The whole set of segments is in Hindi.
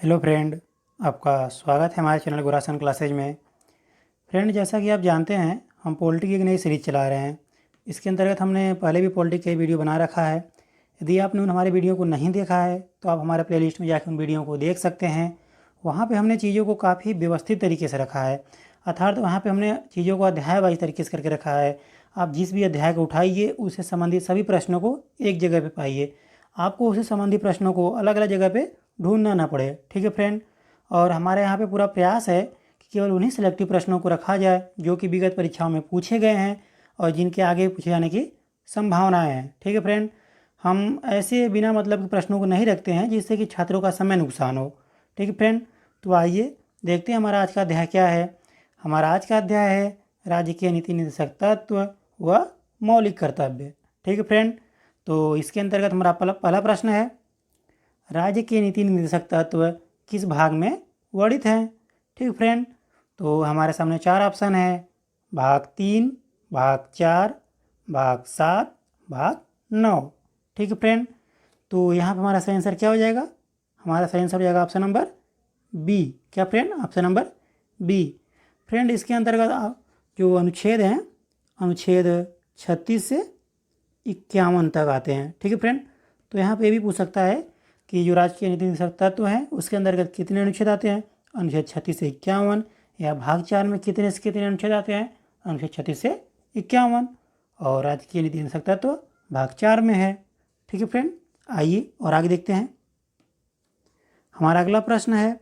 हेलो फ्रेंड, आपका स्वागत है हमारे चैनल गुरासन क्लासेज में। फ्रेंड, जैसा कि आप जानते हैं, हम पॉलिटी की एक नई सीरीज़ चला रहे हैं। इसके अंतर्गत हमने पहले भी पॉलिटी के वीडियो बना रखा है। यदि आपने उन हमारे वीडियो को नहीं देखा है तो आप हमारे प्लेलिस्ट में जाकर उन वीडियो को देख सकते हैं। वहाँ पे हमने चीज़ों को काफ़ी व्यवस्थित तरीके से रखा है, अर्थात वहाँ पे हमने चीज़ों को अध्याय वाइज तरीके से करके रखा है। आप जिस भी अध्याय को उठाइए उससे संबंधित सभी प्रश्नों को एक जगह पे पाइए। आपको उससे संबंधित प्रश्नों को अलग अलग जगह पे ढूंढना ना पड़े। ठीक है फ्रेंड। और हमारे यहाँ पे पूरा प्रयास है कि केवल उन्हीं सिलेक्टिव प्रश्नों को रखा जाए जो कि विगत परीक्षाओं में पूछे गए हैं और जिनके आगे पूछे जाने की संभावनाएं हैं। ठीक है फ्रेंड। हम ऐसे बिना मतलब के प्रश्नों को नहीं रखते हैं जिससे कि छात्रों का समय नुकसान हो। ठीक है फ्रेंड। तो आइए देखते हैं हमारा आज का अध्याय क्या है। हमारा आज का अध्याय है राज्य के नीति निर्देशक तत्व व मौलिक कर्तव्य। ठीक है फ्रेंड। तो इसके अंतर्गत हमारा पहला प्रश्न है, राज्य के नीति निर्देशक तत्व किस भाग में वर्णित हैं। ठीक है फ्रेंड। तो हमारे सामने चार ऑप्शन है, भाग 3, भाग 4, भाग 7, भाग 9। ठीक है फ्रेंड। तो यहाँ पर हमारा सही आंसर क्या हो जाएगा? हमारा सही आंसर हो जाएगा ऑप्शन नंबर बी। क्या friend? Option number B. Friend, इसके अंतर्गत जो अनुच्छेद हैं, अनुच्छेद 36 से 51 तक आते हैं। ठीक है फ्रेंड। तो यहाँ पे ये भी पूछ सकता है कि जो राजकीय नीति निर्देशक तत्व है उसके अंतर्गत कितने अनुच्छेद आते हैं, अनुच्छेद 36 से 51, या भाग 4 में कितने से कितने अनुच्छेद आते हैं, अनुच्छेद 36 से 51। और राजकीय नीति निर्देशक तत्व भाग 4 में है। ठीक है फ्रेंड। आइए और आगे देखते हैं। हमारा अगला प्रश्न है,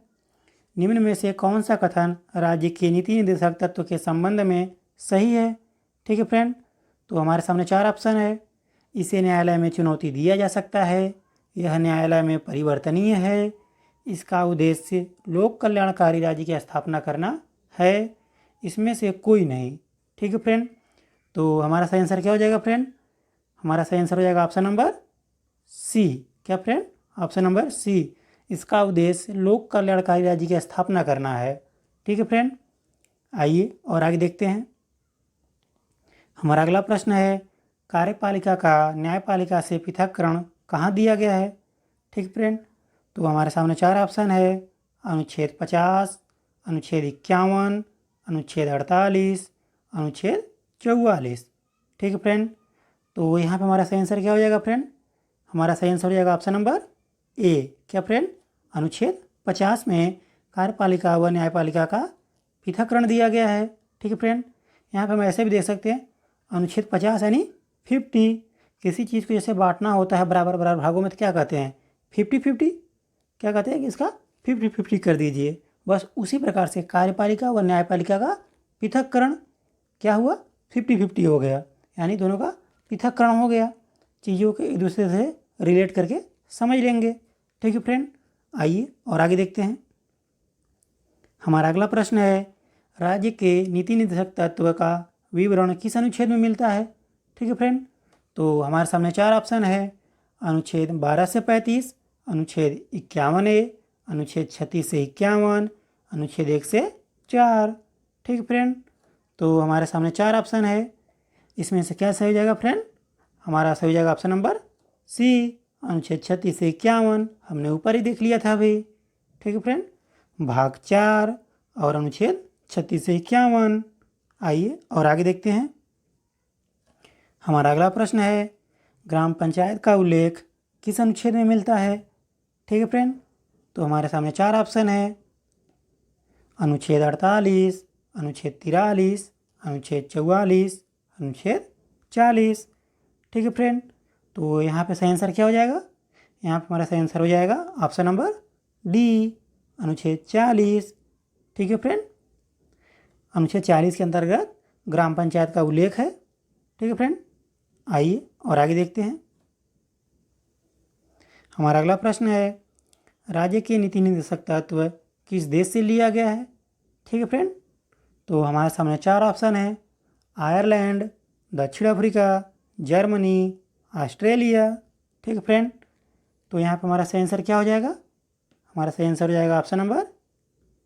निम्न में से कौन सा कथन राज्य के नीति निर्देशक तत्व के संबंध में सही है। ठीक है फ्रेंड। तो हमारे सामने चार ऑप्शन है। इसे न्यायालय में चुनौती दिया जा सकता है, यह न्यायालय में परिवर्तनीय है, इसका उद्देश्य लोक कल्याणकारी राज्य की स्थापना करना है, इसमें से कोई नहीं। ठीक है फ्रेंड। तो हमारा सही आंसर क्या हो जाएगा फ्रेंड? हमारा सही आंसर हो जाएगा ऑप्शन नंबर सी। क्या फ्रेंड? Option number C. इसका उद्देश्य लोक कल्याणकारी राज्य की स्थापना करना है। ठीक है फ्रेंड। आइए और आगे देखते हैं। हमारा अगला प्रश्न है, कार्यपालिका का न्यायपालिका से पृथक्करण कहाँ दिया गया है। ठीक फ्रेंड। तो हमारे सामने चार ऑप्शन है, अनुच्छेद 50, अनुच्छेद 51, अनुच्छेद 48, अनुच्छेद 44। ठीक है फ्रेंड। तो यहाँ पे हमारा सही आंसर क्या हो जाएगा फ्रेंड? हमारा सही आंसर हो जाएगा ऑप्शन नंबर ए। क्या फ्रेंड? अनुच्छेद 50 में कार्यपालिका व न्यायपालिका का पृथक्करण दिया गया है। ठीक है फ्रेंड। यहाँ पे हम ऐसे भी देख सकते हैं, अनुच्छेद 50 यानी 50। किसी चीज़ को जैसे बांटना होता है बराबर बराबर भागों में तो क्या कहते हैं? 50-50। क्या कहते हैं कि इसका 50-50 कर दीजिए। बस उसी प्रकार से कार्यपालिका व न्यायपालिका का पृथक्करण क्या हुआ? 50-50 हो गया, यानी दोनों का पृथक्करण हो गया। चीज़ों को एक दूसरे से रिलेट करके समझ लेंगे। ठीक है फ्रेंड। आइए और आगे देखते हैं। हमारा अगला प्रश्न है, राज्य के नीति निर्देशक तत्व का विवरण किस अनुच्छेद में मिलता है। ठीक है फ्रेंड। तो हमारे सामने चार ऑप्शन है, अनुच्छेद 12 से 35, अनुच्छेद 51A, अनुच्छेद 36 से 51, अनुच्छेद 1 से 4। ठीक है फ्रेंड। तो हमारे सामने चार ऑप्शन है, इसमें से क्या सही हो जाएगा फ्रेंड? हमारा सही हो जाएगा ऑप्शन नंबर सी, अनुच्छेद 36 से 51। हमने ऊपर ही देख लिया था अभी। ठीक है फ्रेंड। भाग 4 और अनुच्छेद 36 से 51। आइए और आगे देखते हैं। हमारा अगला प्रश्न है, ग्राम पंचायत का उल्लेख किस अनुच्छेद में मिलता है। ठीक है फ्रेंड। तो हमारे सामने चार ऑप्शन है, अनुच्छेद 48, अनुच्छेद 43, अनुच्छेद 44, अनुच्छेद 40। ठीक है फ्रेंड। तो यहाँ पे सही आंसर क्या हो जाएगा? यहाँ पे हमारा सही आंसर हो जाएगा ऑप्शन नंबर डी, अनुच्छेद 40। ठीक है फ्रेंड। अनुच्छेद 40 के अंतर्गत ग्राम पंचायत का उल्लेख है। ठीक है फ्रेंड। आइए और आगे देखते हैं। हमारा अगला प्रश्न है, राज्य के नीति निर्देशक तत्व किस देश से लिया गया है। ठीक है फ्रेंड। तो हमारे सामने चार ऑप्शन है, आयरलैंड, दक्षिण अफ्रीका, जर्मनी, ऑस्ट्रेलिया। ठीक है फ्रेंड। तो यहाँ पर हमारा सही आंसर क्या हो जाएगा? हमारा सही आंसर हो जाएगा ऑप्शन नंबर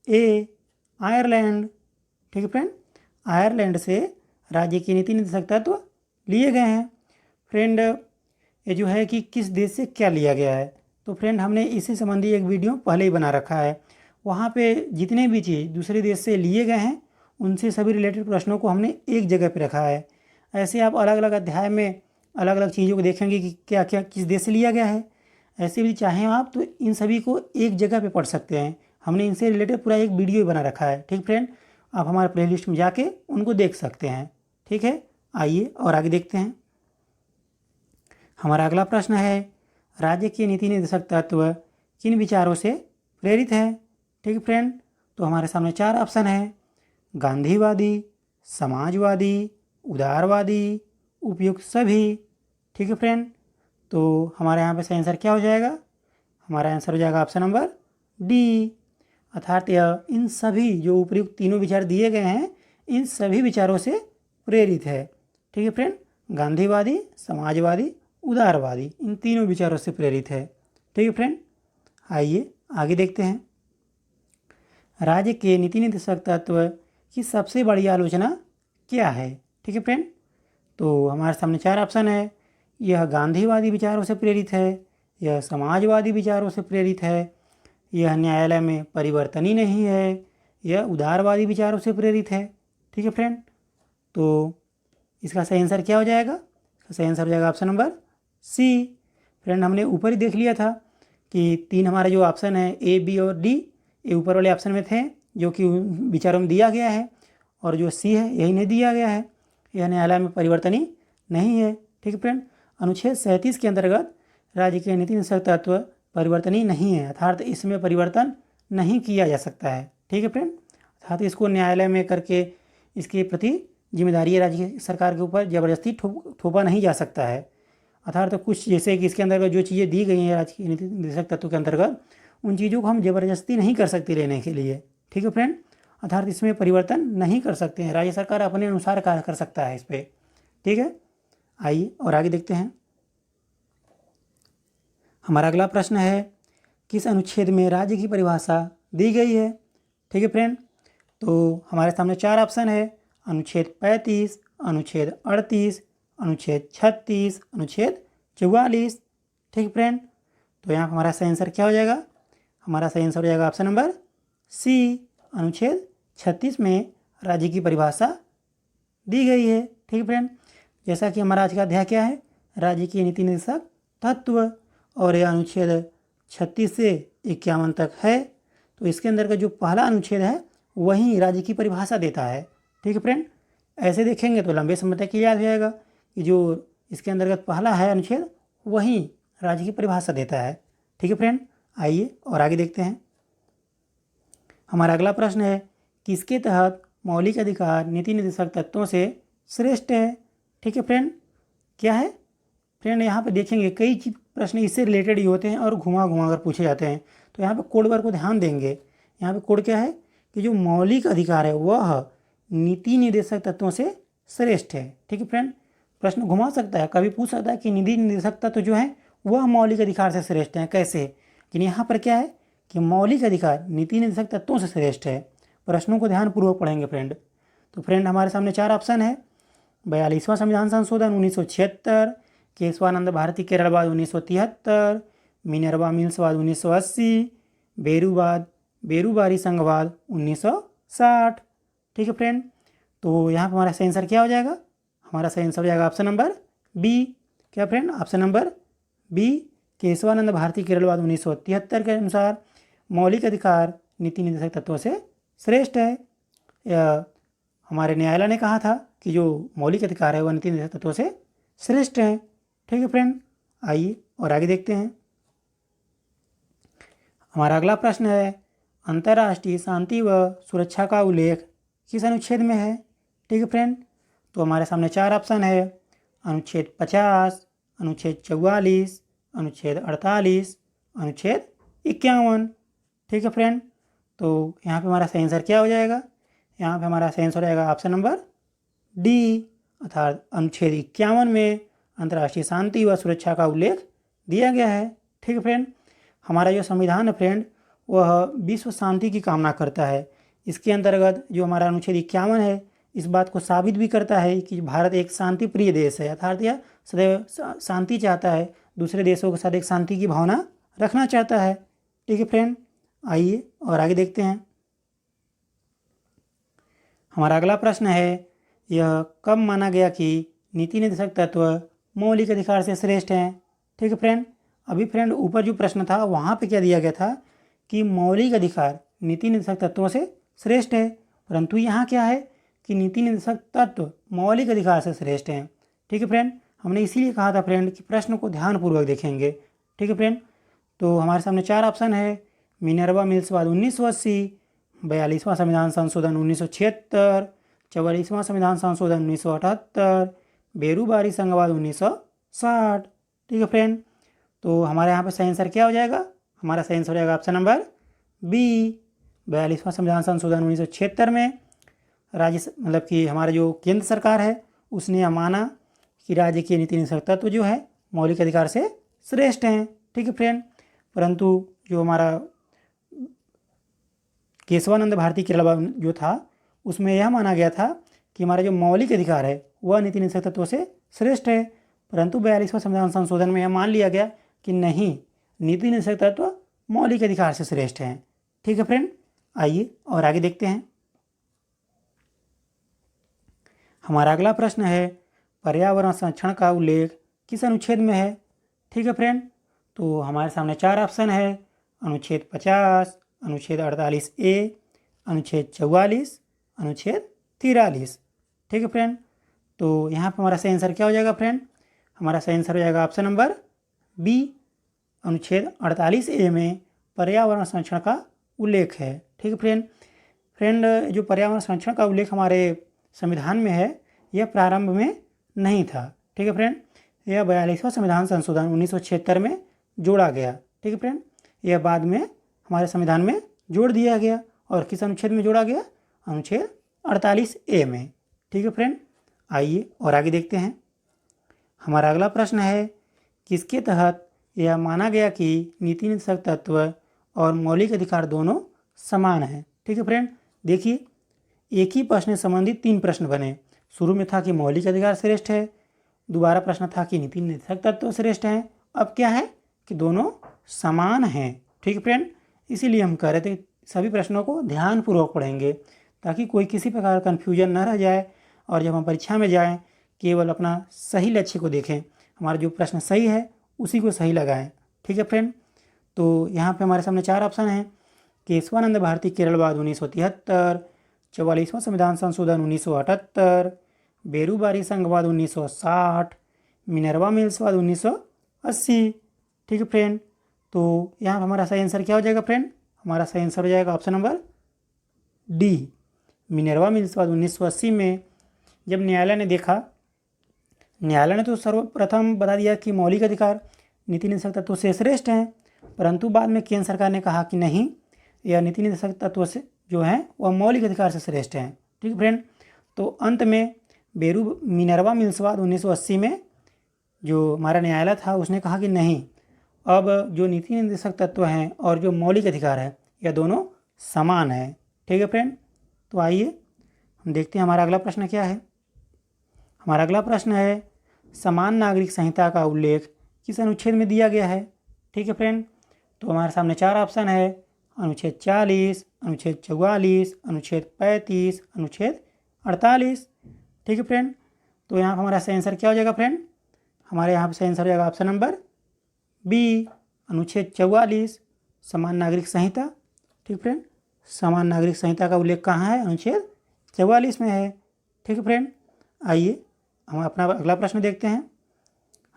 ए, आयरलैंड। ठीक है फ्रेंड। आयरलैंड से राज्य की नीति निर्देशक तत्व लिए गए हैं। फ्रेंड, ये जो है कि किस देश से क्या लिया गया है, तो फ्रेंड हमने इसी संबंधी एक वीडियो पहले ही बना रखा है। वहाँ पे जितने भी चीज़ दूसरे देश से लिए गए हैं उनसे सभी रिलेटेड प्रश्नों को हमने एक जगह पे रखा है। ऐसे आप अलग अलग अध्याय में अलग अलग चीज़ों को देखेंगे कि क्या क्या किस देश से लिया गया है। ऐसे भी चाहें आप तो इन सभी को एक जगह पे पढ़ सकते हैं। हमने इनसे रिलेटेड पूरा एक वीडियो ही बना रखा है। ठीक फ्रेंड, आप हमारे प्लेलिस्ट में जाके उनको देख सकते हैं। ठीक है, आइए और आगे देखते हैं। हमारा अगला प्रश्न है, राज्य के नीति निर्देशक तत्व किन विचारों से प्रेरित है। ठीक है फ्रेंड, तो हमारे सामने 4 ऑप्शन है, गांधीवादी, समाजवादी, उदारवादी, उपयुक्त सभी। ठीक है फ्रेंड, तो हमारे यहाँ पे सही आंसर क्या हो जाएगा? हमारा आंसर हो जाएगा ऑप्शन नंबर डी, अर्थात इन सभी जो उपयुक्त तीनों विचार दिए गए हैं इन सभी विचारों से प्रेरित है। ठीक है फ्रेंड, गांधीवादी, समाजवादी, उदारवादी, इन तीनों विचारों से प्रेरित है। ठीक है फ्रेंड, आइए आगे देखते हैं। राज्य के नीति निर्देशक तत्व की सबसे बड़ी आलोचना क्या है। ठीक है फ्रेंड, तो हमारे सामने 4 ऑप्शन है, यह गांधीवादी विचारों से प्रेरित है, यह समाजवादी विचारों से प्रेरित है, यह न्यायालय में परिवर्तनीय नहीं है, यह उदारवादी विचारों से प्रेरित है। ठीक है फ्रेंड, तो इसका सही आंसर क्या हो जाएगा? इसका सही आंसर हो जाएगा ऑप्शन नंबर सी। फ्रेंड, हमने ऊपर ही देख लिया था कि 3 हमारे जो ऑप्शन है ए, बी और डी, ये ऊपर वाले ऑप्शन में थे जो कि विचारों में दिया गया है, और जो सी है यही नहीं दिया गया है, यह न्यायालय में परिवर्तनीय नहीं है। ठीक है फ्रेंड, अनुच्छेद 37 के अंतर्गत राज्य के नीति निर्देशक तत्व परिवर्तनीय नहीं है, अर्थात इसमें परिवर्तन नहीं किया जा सकता है। ठीक है फ्रेंड, अर्थात इसको न्यायालय में करके इसके प्रति जिम्मेदारी राज्य सरकार के ऊपर ज़बरदस्ती थोपा नहीं जा सकता है। अर्थात तो कुछ जैसे कि इसके अंतर्गत जो चीज़ें दी गई हैं राज्य के नीति निर्देशक तत्व के अंतर्गत, उन चीज़ों को हम ज़बरदस्ती नहीं कर सकते लेने के लिए। ठीक है फ्रेंड, अर्थात इसमें परिवर्तन नहीं कर सकते हैं, राज्य सरकार अपने अनुसार कार्य कर सकता है इस पर। ठीक है, आइए और आगे देखते हैं। हमारा अगला प्रश्न है, किस अनुच्छेद में राज्य की परिभाषा दी गई है। ठीक है फ्रेंड, तो हमारे सामने 4 ऑप्शन है, अनुच्छेद 35, अनुच्छेद 38, अनुच्छेद 36, अनुच्छेद 44। ठीक है फ्रेंड, तो यहाँ हमारा सही आंसर क्या हो जाएगा? हमारा सही आंसर हो जाएगा ऑप्शन नंबर सी, अनुच्छेद 36 में राज्य की परिभाषा दी गई है। ठीक है फ्रेंड, जैसा कि हमारा आज का अध्याय क्या है, राज्य की नीति निर्देशक तत्व, और यह अनुच्छेद 36 से 51 तक है। तो इसके अंदर का जो पहला अनुच्छेद है वही राज्य की परिभाषा देता है। ठीक है फ्रेंड, ऐसे देखेंगे तो लंबे समय तक याद हो जाएगा कि जो इसके अंतर्गत पहला है अनुच्छेद वही राज्य की परिभाषा देता है। ठीक है फ्रेंड, आइए और आगे देखते हैं। हमारा अगला प्रश्न है, किसके तहत मौलिक अधिकार नीति निर्देशक तत्वों से श्रेष्ठ है। ठीक है फ्रेंड, क्या है फ्रेंड, यहाँ पे देखेंगे कई प्रश्न इससे रिलेटेड ही होते हैं और घुमा घुमा कर पूछे जाते हैं। तो यहाँ पे कोड वर्ड को ध्यान देंगे। यहाँ पे कोड क्या है कि जो मौलिक अधिकार है वह नीति निर्देशक तत्वों से श्रेष्ठ है। ठीक है फ्रेंड, प्रश्न घुमा सकता है, कभी पूछ सकता है कि नीति निर्देशक तत्व जो है वह मौलिक अधिकार से श्रेष्ठ है, कैसे। लेकिन यहाँ पर क्या है कि मौलिक अधिकार नीति निर्देशक तत्वों से श्रेष्ठ है। प्रश्नों को ध्यानपूर्वक पढ़ेंगे फ्रेंड। तो फ्रेंड, हमारे सामने 4 ऑप्शन है, 42वां संविधान संशोधन 1976, केशवानंद भारती केरलवाद 1973, मिनर्वा मिल्सवाद 1980, बेरूबारी संघवाद 1960। ठीक है फ्रेंड, तो यहाँ पर हमारा सही आंसर क्या हो जाएगा? हमारा सही आंसर हो जाएगा ऑप्शन नंबर बी। क्या friend, option number B, Keshavananda Bharati केरलवाद 1973 के अनुसार मौलिक अधिकार नीति निर्देशक तत्वों से श्रेष्ठ है। हमारे न्यायालय ने कहा था कि जो मौलिक अधिकार है वह नीति निर्देशक तत्वों से श्रेष्ठ है। ठीक है फ्रेंड, आइए और आगे देखते हैं। हमारा अगला प्रश्न है, अंतर्राष्ट्रीय शांति व सुरक्षा का उल्लेख किस अनुच्छेद में है। ठीक है फ्रेंड, तो हमारे सामने 4 ऑप्शन है, अनुच्छेद 50, अनुच्छेद 44, अनुच्छेद 48, अनुच्छेद 51। ठीक है फ्रेंड, तो यहाँ पे हमारा सही आंसर क्या हो जाएगा? यहाँ पे हमारा सही आंसर हो जाएगा ऑप्शन नंबर डी, अर्थात अनुच्छेद 51 में अंतर्राष्ट्रीय शांति व सुरक्षा का उल्लेख दिया गया है। ठीक है फ्रेंड, हमारा जो संविधान है फ्रेंड वह विश्व शांति की कामना करता है। इसके अंतर्गत जो हमारा अनुच्छेद 51 है इस बात को साबित भी करता है कि भारत एक शांति प्रिय देश है, अर्थात यह सदैव शांति चाहता है, दूसरे देशों के साथ एक शांति की भावना रखना चाहता है। ठीक है फ्रेंड, आइए और आगे देखते हैं। हमारा अगला प्रश्न है, यह कब माना गया कि नीति निर्देशक तत्व मौलिक अधिकार से श्रेष्ठ हैं। ठीक है फ्रेंड, अभी फ्रेंड ऊपर जो प्रश्न था वहाँ पे क्या दिया गया था कि मौलिक अधिकार नीति निर्देशक तत्वों से श्रेष्ठ है, परंतु यहाँ क्या है कि नीति निर्देशक तत्व मौलिक अधिकार से श्रेष्ठ हैं। ठीक है फ्रेंड, हमने इसीलिए कहा था फ्रेंड कि प्रश्न को ध्यानपूर्वक देखेंगे। ठीक है फ्रेंड, तो हमारे सामने 4 ऑप्शन है, मिनर्वा मिल्सवाद 1980, 42वां संविधान संशोधन 1976, 44वां संविधान संशोधन 1978, बेरूबारी संघवाद 1960। ठीक है फ्रेंड, तो हमारे यहाँ पे सही आंसर क्या हो जाएगा? हमारा सही आंसर हो जाएगा ऑप्शन नंबर बी। 42वां संविधान संशोधन 1976 में मतलब कि हमारा जो केंद्र सरकार है उसने यह माना कि राज्य के नीति निर्देशक तत्व जो है मौलिक अधिकार से श्रेष्ठ हैं। ठीक है फ्रेंड, परंतु जो हमारा केशवानंद भारती केरल जो था उसमें यह माना गया था कि हमारा जो मौलिक अधिकार है वह नीति निर्देशक तत्वों से श्रेष्ठ है, परंतु 42वां संविधान संशोधन में यह मान लिया गया कि नहीं, नीति निर्देशक तत्व मौलिक अधिकार से श्रेष्ठ हैं। ठीक है फ्रेंड, आइए और आगे देखते हैं। हमारा अगला प्रश्न है, पर्यावरण संरक्षण का उल्लेख किस अनुच्छेद में है। ठीक है फ्रेंड, तो हमारे सामने 4 ऑप्शन है, अनुच्छेद 50, अनुच्छेद 48A, अनुच्छेद 44, अनुच्छेद 43। ठीक है फ्रेंड, तो यहाँ पर हमारा सही आंसर क्या हो जाएगा फ्रेंड? हमारा सही आंसर हो जाएगा ऑप्शन नंबर बी, अनुच्छेद 48A में पर्यावरण संरक्षण का उल्लेख है। ठीक है फ्रेंड, जो पर्यावरण संरक्षण का उल्लेख हमारे संविधान में है यह प्रारंभ में नहीं था। ठीक है फ्रेंड, यह 42वां संविधान संशोधन 1976 में जोड़ा गया। ठीक है फ्रेंड, यह बाद में हमारे संविधान में जोड़ दिया गया। और किस अनुच्छेद में जोड़ा गया? अनुच्छेद 48A में। ठीक है फ्रेंड, आइए और आगे देखते हैं। हमारा अगला प्रश्न है, किसके तहत यह माना गया कि नीति निर्देशक तत्व और मौलिक अधिकार दोनों समान हैं। ठीक है फ्रेंड, देखिए एक ही प्रश्न से संबंधित 3 प्रश्न बने। शुरू में था कि मौलिक अधिकार श्रेष्ठ है, दोबारा प्रश्न था कि नीति निर्देशक तत्व श्रेष्ठ हैं, अब क्या है कि दोनों समान हैं। ठीक है फ्रेंड, इसीलिए हम कह रहे थे सभी प्रश्नों को ध्यानपूर्वक पढ़ेंगे ताकि कोई किसी प्रकार का कन्फ्यूजन न रह जाए और जब हम परीक्षा में जाएं केवल अपना सही लक्ष्य को देखें, हमारा जो प्रश्न सही है उसी को सही लगाएं। ठीक है फ्रेंड, तो यहाँ पे हमारे सामने 4 ऑप्शन हैं, केशवानंद भारती केरलवाद 1973, 44वां संविधान संशोधन 1978, बेरूबारी संघवाद 1960, मिनर्वा मिल्सवाद 1980। ठीक है फ्रेंड, तो यहाँ पर हमारा सही आंसर क्या हो जाएगा फ्रेंड? हमारा सही आंसर हो जाएगा ऑप्शन नंबर डी, मिनर्वा मिल्सवाद 1980 में जब न्यायालय ने देखा, न्यायालय ने तो सर्वप्रथम बता दिया कि मौलिक अधिकार नीति निर्देशक तत्व से श्रेष्ठ हैं, परंतु बाद में केंद्र सरकार ने कहा कि नहीं, यह नीति निर्देशक तत्व से जो हैं वह मौलिक अधिकार से श्रेष्ठ हैं। ठीक है फ्रेंड, तो अंत में मिनर्वा मिल्सवाद 1980 में जो हमारा न्यायालय था उसने कहा कि नहीं, अब जो नीति निर्देशक तत्व हैं और जो मौलिक अधिकार है यह दोनों समान है। ठीक है फ्रेंड, तो आइए हम देखते हैं हमारा अगला प्रश्न क्या है। हमारा अगला प्रश्न है, समान नागरिक संहिता का उल्लेख किस अनुच्छेद में दिया गया है। ठीक है फ्रेंड, तो हमारे सामने 4 ऑप्शन है, अनुच्छेद 40, अनुच्छेद 44, अनुच्छेद 35, अनुच्छेद 48। ठीक है फ्रेंड, तो यहाँ पर हमारा सही आंसर क्या हो जाएगा फ्रेंड? हमारे यहाँ पर सही आंसर हो जाएगा ऑप्शन नंबर बी, अनुच्छेद 44, समान नागरिक संहिता। ठीक फ्रेंड, समान नागरिक संहिता का उल्लेख कहाँ है? अनुच्छेद 44 में है। ठीक है फ्रेंड, आइए हम अपना अगला प्रश्न देखते हैं।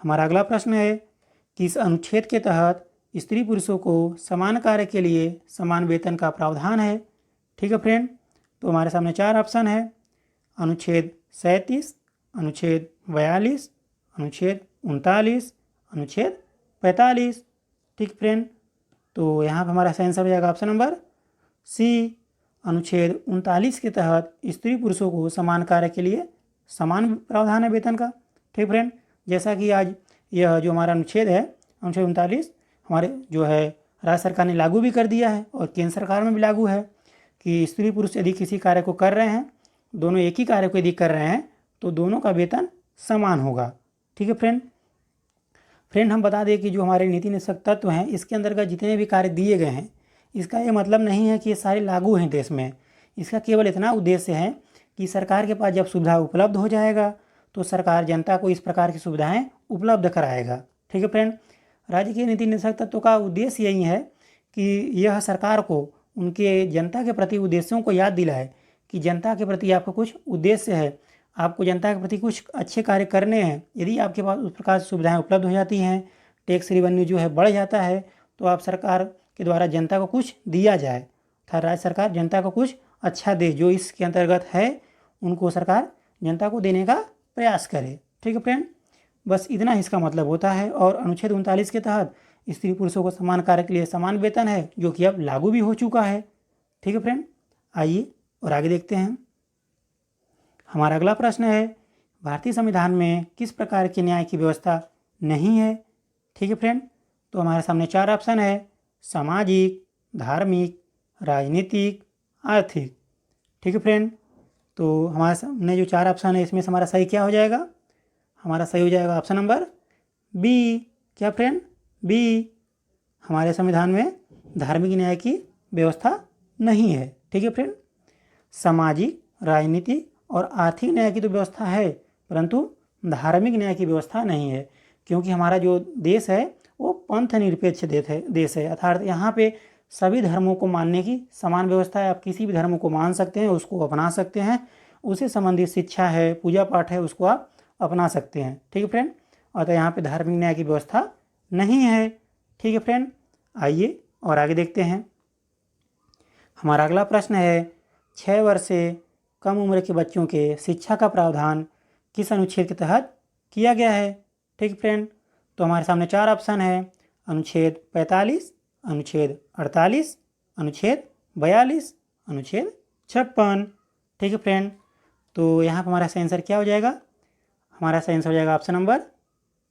हमारा अगला प्रश्न है, किस अनुच्छेद के तहत स्त्री पुरुषों को समान कार्य के लिए समान वेतन का प्रावधान है। ठीक है फ्रेंड, तो हमारे सामने 4 ऑप्शन है, अनुच्छेद 37, अनुच्छेद 42, अनुच्छेद 39, अनुच्छेद 45। ठीक फ्रेंड, तो यहाँ पर हमारा सही आंसर हो जाएगा ऑप्शन नंबर सी, अनुच्छेद 39 के तहत स्त्री पुरुषों को समान कार्य के लिए समान प्रावधान है वेतन का। ठीक फ्रेंड, जैसा कि आज यह जो हमारा अनुच्छेद है अनुच्छेद 39 हमारे जो है राज्य सरकार ने लागू भी कर दिया है और केंद्र सरकार में भी लागू है कि स्त्री पुरुष यदि किसी कार्य को कर रहे हैं, दोनों एक ही कार्य को यदि कर रहे हैं तो दोनों का वेतन समान होगा। ठीक है फ्रेंड, फ्रेंड हम बता दें कि जो हमारे नीति निषेधक तत्व हैं इसके अंतर्गत जितने भी कार्य दिए गए हैं, इसका ये मतलब नहीं है कि ये सारे लागू हैं देश में। इसका केवल इतना उद्देश्य है कि सरकार के पास जब सुविधा उपलब्ध हो जाएगा तो सरकार जनता को इस प्रकार की सुविधाएं उपलब्ध कराएगा। ठीक है फ्रेंड, राज्य के नीति निषेधक तत्व का उद्देश्य यही है कि यह सरकार को उनके जनता के प्रति उद्देश्यों को याद दिलाए कि जनता के प्रति आपका कुछ उद्देश्य है, आपको जनता के प्रति कुछ अच्छे कार्य करने हैं। यदि आपके पास उस प्रकार से सुविधाएं उपलब्ध हो जाती हैं, टैक्स रेवेन्यू जो है बढ़ जाता है, तो आप सरकार के द्वारा जनता को कुछ दिया जाए तथा राज्य सरकार जनता को कुछ अच्छा दे, जो इसके अंतर्गत है उनको सरकार जनता को देने का प्रयास करे। ठीक है फ्रेंड, बस इतना ही इसका मतलब होता है। और अनुच्छेद 39 के तहत स्त्री पुरुषों को समान कार्य के लिए समान वेतन है, जो कि अब लागू भी हो चुका है। ठीक है फ्रेंड, आइए और आगे देखते हैं। हमारा अगला प्रश्न है, भारतीय संविधान में किस प्रकार के न्याय की व्यवस्था नहीं है। ठीक है फ्रेंड, तो हमारे सामने 4 ऑप्शन है, सामाजिक, धार्मिक, राजनीतिक, आर्थिक। ठीक है फ्रेंड, तो हमारे सामने जो 4 ऑप्शन है इसमें से हमारा सही क्या हो जाएगा? हमारा सही हो जाएगा ऑप्शन नंबर बी। क्या फ्रेंड? बी। हमारे संविधान में धार्मिक न्याय की व्यवस्था नहीं है। ठीक है फ्रेंड, सामाजिक, राजनीतिक और आर्थिक न्याय की तो व्यवस्था है, परंतु धार्मिक न्याय की व्यवस्था नहीं है, क्योंकि हमारा जो देश है वो पंथ निरपेक्ष देश है। अर्थात यहाँ पे सभी धर्मों को मानने की समान व्यवस्था है। आप किसी भी धर्म को मान सकते हैं, उसको अपना सकते हैं, उससे संबंधित शिक्षा है, पूजा पाठ है, उसको आप अपना सकते हैं। ठीक है फ्रेंड, अतः यहाँ पे धार्मिक न्याय की व्यवस्था नहीं है। ठीक है फ्रेंड, आइए और आगे देखते हैं। हमारा अगला प्रश्न है, 6 वर्ष से कम उम्र के बच्चों के शिक्षा का प्रावधान किस अनुच्छेद के तहत किया गया है। ठीक है फ्रेंड, तो हमारे सामने 4 ऑप्शन है, अनुच्छेद 45, अनुच्छेद 48, अनुच्छेद 42, अनुच्छेद 56। ठीक है फ्रेंड, तो यहाँ पर हमारा सही आंसर क्या हो जाएगा? हमारा सही आंसर हो जाएगा ऑप्शन नंबर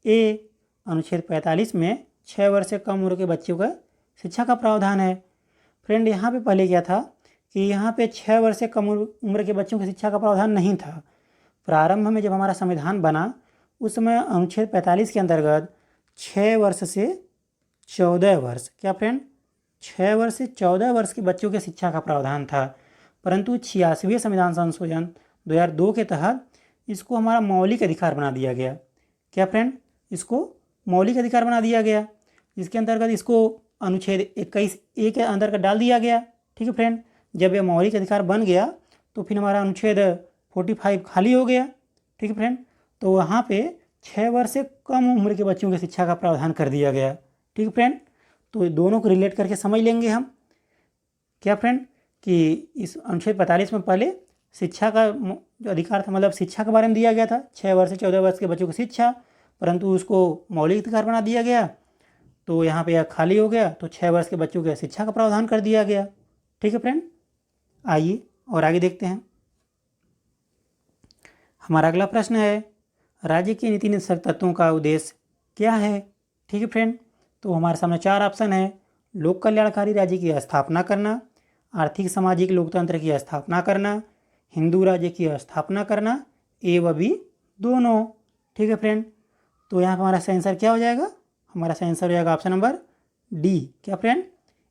ए। अनुच्छेद 45 में 6 वर्ष से कम उम्र के बच्चों का शिक्षा का प्रावधान है। फ्रेंड, यहाँ पे पहले क्या था कि यहाँ पे 6 वर्ष से कम उम्र के बच्चों की शिक्षा का प्रावधान नहीं था। प्रारंभ में जब हमारा संविधान बना उस समय अनुच्छेद 45 के अंतर्गत 6 वर्ष से 14 वर्ष, क्या फ्रेंड? 6 वर्ष से 14 वर्ष के बच्चों के शिक्षा का प्रावधान था, परंतु 86वें संविधान संशोधन 2002 के तहत इसको हमारा मौलिक अधिकार बना दिया गया। क्या फ्रेंड? इसको मौलिक अधिकार बना दिया गया, जिसके अंतर्गत इसको अनुच्छेद 21A के अंतर्गत डाल दिया गया। ठीक है फ्रेंड, जब यह मौलिक अधिकार बन गया तो फिर हमारा अनुच्छेद 45 खाली हो गया। ठीक है फ्रेंड, तो वहाँ पे 6 वर्ष से कम उम्र के बच्चों की शिक्षा का प्रावधान कर दिया गया। ठीक है फ्रेंड, तो दोनों को रिलेट करके समझ लेंगे हम। क्या फ्रेंड, कि इस अनुच्छेद 45 में पहले शिक्षा का जो अधिकार था, मतलब शिक्षा के बारे में दिया गया था, 6 वर्ष से 14 वर्ष के बच्चों की शिक्षा, परंतु उसको मौलिक अधिकार बना दिया गया, तो यहाँ पे यह खाली हो गया, तो 6 वर्ष के बच्चों के शिक्षा का प्रावधान कर दिया गया। ठीक है फ्रेंड, आइए और आगे देखते हैं। हमारा अगला प्रश्न है, राज्य के नीति निषेधक तत्वों का उद्देश्य क्या है। ठीक है फ्रेंड, तो हमारे सामने 4 ऑप्शन है, लोक कल्याणकारी राज्य की स्थापना करना, आर्थिक सामाजिक लोकतंत्र की स्थापना करना, हिंदू राज्य की स्थापना करना, ए व बी दोनों। ठीक है फ्रेंड, तो यहाँ पर हमारा सही आंसर क्या हो जाएगा? हमारा सही आंसर हो जाएगा ऑप्शन नंबर डी। क्या फ्रेंड?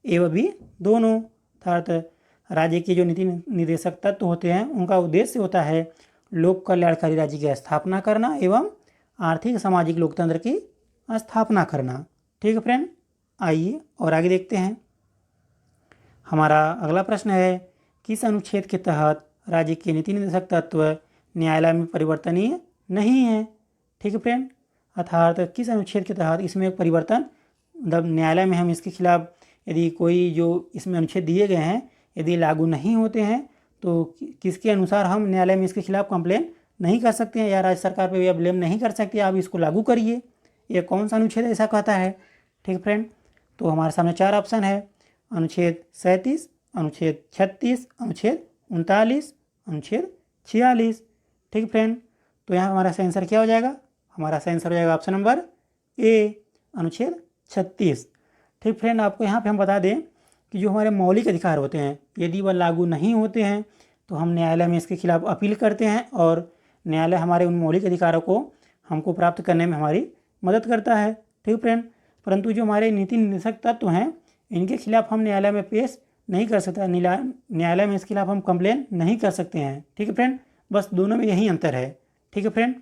ए व बी दोनों। अर्थात राज्य के जो नीति निर्देशक तत्व होते हैं उनका उद्देश्य होता है लोक कल्याणकारी राज्य की स्थापना करना एवं आर्थिक सामाजिक लोकतंत्र की स्थापना करना। ठीक है फ्रेंड, आइए और आगे देखते हैं। हमारा अगला प्रश्न है, किस अनुच्छेद के तहत राज्य के नीति निर्देशक तत्व न्यायालय में परिवर्तनीय नहीं है। ठीक है फ्रेंड, अर्थात किस अनुच्छेद के तहत इसमें एक परिवर्तन, मतलब न्यायालय में हम इसके खिलाफ यदि कोई जो इसमें अनुच्छेद दिए गए हैं यदि लागू नहीं होते हैं तो किसके अनुसार हम न्यायालय में इसके खिलाफ कंप्लेन नहीं कर सकते हैं या राज्य सरकार पर यह ब्लेम नहीं कर सकते, आप इसको लागू करिए। ये कौन सा अनुच्छेद ऐसा कहता है। ठीक है फ्रेंड, तो हमारे सामने 4 ऑप्शन है, अनुच्छेद 37, अनुच्छेद 36, अनुच्छेद 39, अनुच्छेद 46। ठीक है फ्रेंड, तो यहाँ हमारा सही आंसर क्या हो जाएगा? हमारा सही आंसर हो जाएगा ऑप्शन नंबर ए, अनुच्छेद 36। ठीक फ्रेंड, आपको यहाँ पे हम बता दें कि जो हमारे मौलिक अधिकार होते हैं यदि वह लागू नहीं होते हैं तो हम न्यायालय में इसके खिलाफ अपील करते हैं और न्यायालय हमारे उन मौलिक अधिकारों को हमको प्राप्त करने में हमारी मदद करता है। ठीक फ्रेंड। परंतु जो हमारे नीति निर्देशक तत्व हैं इनके खिलाफ हम न्यायालय में पेश नहीं कर सकते, न्यायालय में इसके खिलाफ हम कंप्लेन नहीं कर सकते हैं। ठीक है फ्रेंड, बस दोनों में यही अंतर है। ठीक है फ्रेंड,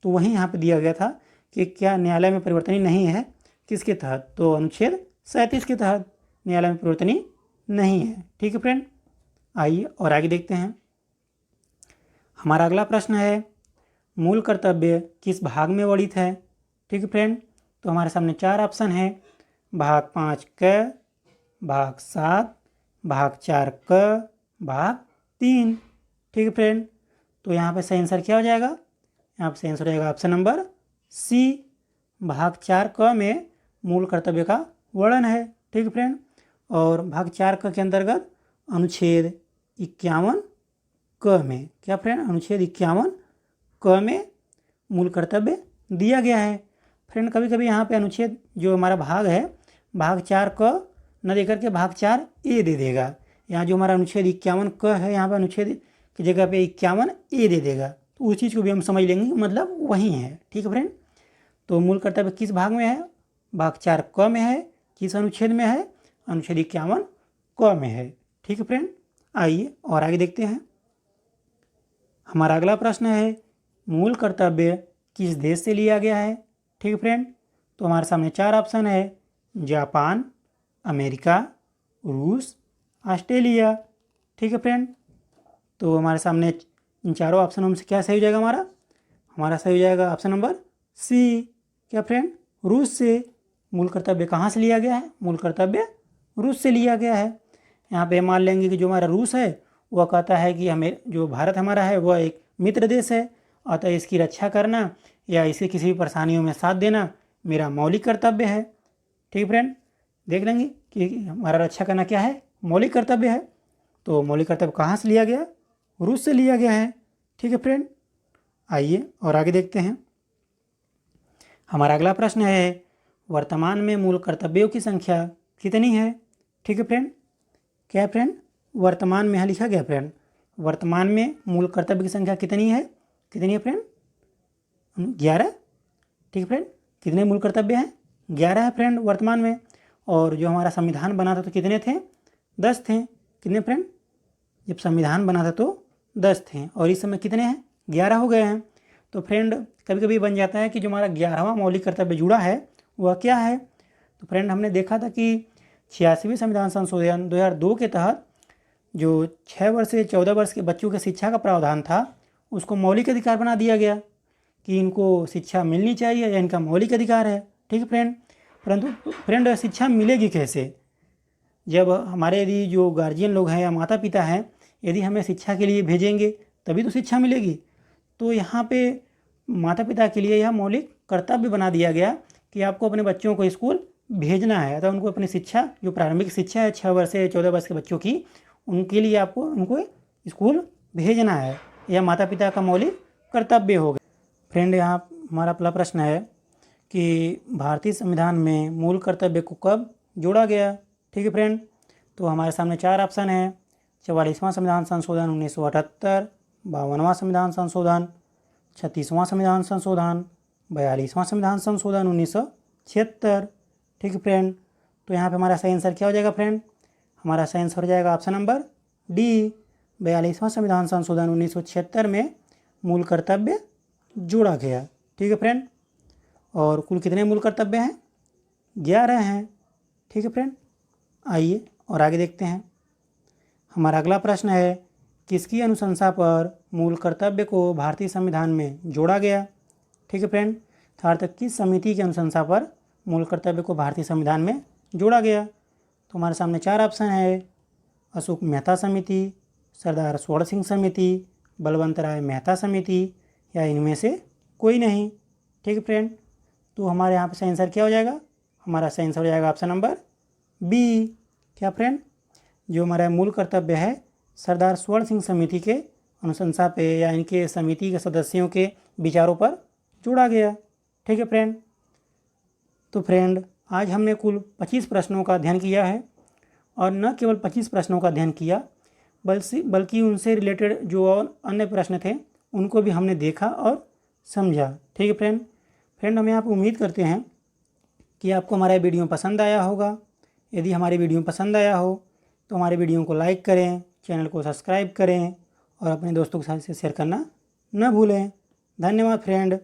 तो वहीं यहाँ पे दिया गया था कि क्या न्यायालय में परिवर्तनीय नहीं है, किसके तहत, तो अनुच्छेद 37 के तहत न्यायालय में परिवर्तनीय नहीं है। ठीक है फ्रेंड, आइए और आगे देखते हैं। हमारा अगला प्रश्न है मूल कर्तव्य किस भाग में वर्णित है। ठीक है फ्रेंड, तो हमारे सामने 4 ऑप्शन है, भाग 5 क, भाग 7, भाग 4 क, भाग 3। ठीक है फ्रेंड, तो यहाँ पे सही आंसर क्या हो जाएगा, यहाँ पे सही आंसर हो जाएगा ऑप्शन नंबर सी, भाग 4 क में मूल कर्तव्य का वर्णन है। ठीक है फ्रेंड, और भाग 4 क के अंतर्गत अनुच्छेद 51 क में, क्या फ्रेंड, अनुच्छेद 51 क में मूल कर्तव्य दिया गया है। फ्रेंड कभी कभी यहाँ पे अनुच्छेद जो हमारा भाग है, भाग 4 क न देकर के भाग 4 ए दे देगा। यहाँ जो हमारा अनुच्छेद 51 क है, यहाँ पर अनुच्छेद की जगह पे 51 ए दे देगा, तो उस चीज़ को भी हम समझ लेंगे, मतलब वही है। ठीक है फ्रेंड, तो मूल कर्तव्य किस भाग में है, भाग 4 क में है, किस अनुच्छेद में है, अनुच्छेद 51 क में है। ठीक है फ्रेंड, आइए और आगे देखते हैं। हमारा अगला प्रश्न है मूल कर्तव्य किस देश से लिया गया है। ठीक है फ्रेंड, तो हमारे सामने 4 ऑप्शन है, जापान, अमेरिका, रूस, ऑस्ट्रेलिया। ठीक है फ्रेंड, तो हमारे सामने इन चारों ऑप्शनों में से क्या सही हो जाएगा, हमारा सही हो जाएगा ऑप्शन नंबर सी, क्या फ्रेंड, रूस से। मूल कर्तव्य कहाँ से लिया गया है, मूल कर्तव्य रूस से लिया गया है। यहाँ पे मान लेंगे कि जो हमारा रूस है वह कहता है कि हमें जो भारत हमारा है वह एक मित्र देश है, अतः इसकी रक्षा करना या इसे किसी भी परेशानियों में साथ देना मेरा मौलिक कर्तव्य है। ठीक फ्रेंड, देख लेंगे कि हमारा रक्षा करना क्या है, मौलिक कर्तव्य है। तो मौलिक कर्तव्य कहाँ से लिया गया, रूस से लिया गया है। ठीक है फ्रेंड, आइए और आगे देखते हैं। हमारा अगला प्रश्न है वर्तमान में मूल कर्तव्यों की संख्या कितनी है। ठीक है फ्रेंड, क्या है फ्रेंड, वर्तमान में यहाँ लिखा गया फ्रेंड, वर्तमान में मूल कर्तव्य की संख्या कितनी है, फ्रेंड, 11। ठीक है फ्रेंड, कितने मूल कर्तव्य हैं, 11 है फ्रेंड वर्तमान में। और जो हमारा संविधान बना था तो कितने थे, 10 थे। कितने फ्रेंड, जब संविधान बना था तो 10 थे, और इस समय कितने हैं, 11 हो गए हैं। तो फ्रेंड कभी कभी बन जाता है कि जो हमारा 11वां मौलिक कर्तव्य जुड़ा है वह क्या है। तो फ्रेंड हमने देखा था कि 86वें संविधान संशोधन 2002 के तहत जो 6 वर्ष से 14 वर्ष के बच्चों के शिक्षा का प्रावधान था उसको मौलिक अधिकार बना दिया गया कि इनको शिक्षा मिलनी चाहिए या इनका मौलिक अधिकार है। ठीक है फ्रेंड, परंतु फ्रेंड शिक्षा मिलेगी कैसे, जब हमारे यदि जो गार्जियन लोग हैं या माता पिता हैं यदि हमें शिक्षा के लिए भेजेंगे तभी तो शिक्षा मिलेगी। तो यहाँ पे माता पिता के लिए यह मौलिक कर्तव्य बना दिया गया कि आपको अपने बच्चों को स्कूल भेजना है, तो उनको अपनी शिक्षा जो प्रारंभिक शिक्षा है 6 वर्ष से 14 वर्ष के बच्चों की, उनके लिए आपको उनको स्कूल भेजना है, यह माता पिता का मौलिक कर्तव्य होगा। फ्रेंड यहाँ हमारा पहला प्रश्न है कि भारतीय संविधान में मूल कर्तव्य को कब जोड़ा गया। ठीक है फ्रेंड, तो हमारे सामने 4 ऑप्शन है, 44वां संविधान संशोधन 1978, 52वां संविधान संशोधन, 36वां संविधान संशोधन, 42वां संविधान संशोधन 1976। ठीक है फ्रेंड, तो यहाँ पे हमारा सही आंसर क्या हो जाएगा फ्रेंड, हमारा सही आंसर हो जाएगा ऑप्शन नंबर डी, 42वां संविधान संशोधन 1976 में मूल कर्तव्य जोड़ा गया। ठीक है फ्रेंड, और कुल कितने मूल कर्तव्य हैं, 11 हैं। ठीक है फ्रेंड, आइए और आगे देखते हैं। हमारा अगला प्रश्न है किसकी अनुशंसा पर मूल कर्तव्य को भारतीय संविधान में जोड़ा गया। ठीक है फ्रेंड, अर्थात किस समिति की अनुशंसा पर मूल कर्तव्य को भारतीय संविधान में जोड़ा गया। तो हमारे सामने 4 ऑप्शन है, अशोक मेहता समिति, सरदार स्वर्ण सिंह समिति, बलवंत राय मेहता समिति, या इनमें से कोई नहीं। ठीक है फ्रेंड, तो हमारे यहाँ पे सही आंसर क्या हो जाएगा, हमारा सही आंसर हो जाएगा ऑप्शन नंबर बी। क्या फ्रेंड, जो हमारा मूल कर्तव्य है सरदार स्वर्ण सिंह समिति के अनुशंसा पे या इनके समिति के सदस्यों के विचारों पर जोड़ा गया। ठीक है फ्रेंड, तो फ्रेंड आज हमने कुल 25 प्रश्नों का अध्ययन किया है, और न केवल 25 प्रश्नों का अध्ययन किया बल्कि उनसे रिलेटेड जो और अन्य प्रश्न थे उनको भी हमने देखा और समझा। ठीक है फ्रेंड, हम यहाँ पर उम्मीद करते हैं कि आपको हमारा वीडियो पसंद आया होगा। यदि हमारी वीडियो पसंद आया हो तो हमारे वीडियो को लाइक करें, चैनल को सब्सक्राइब करें और अपने दोस्तों के साथ शेयर करना न भूलें। धन्यवाद फ्रेंड।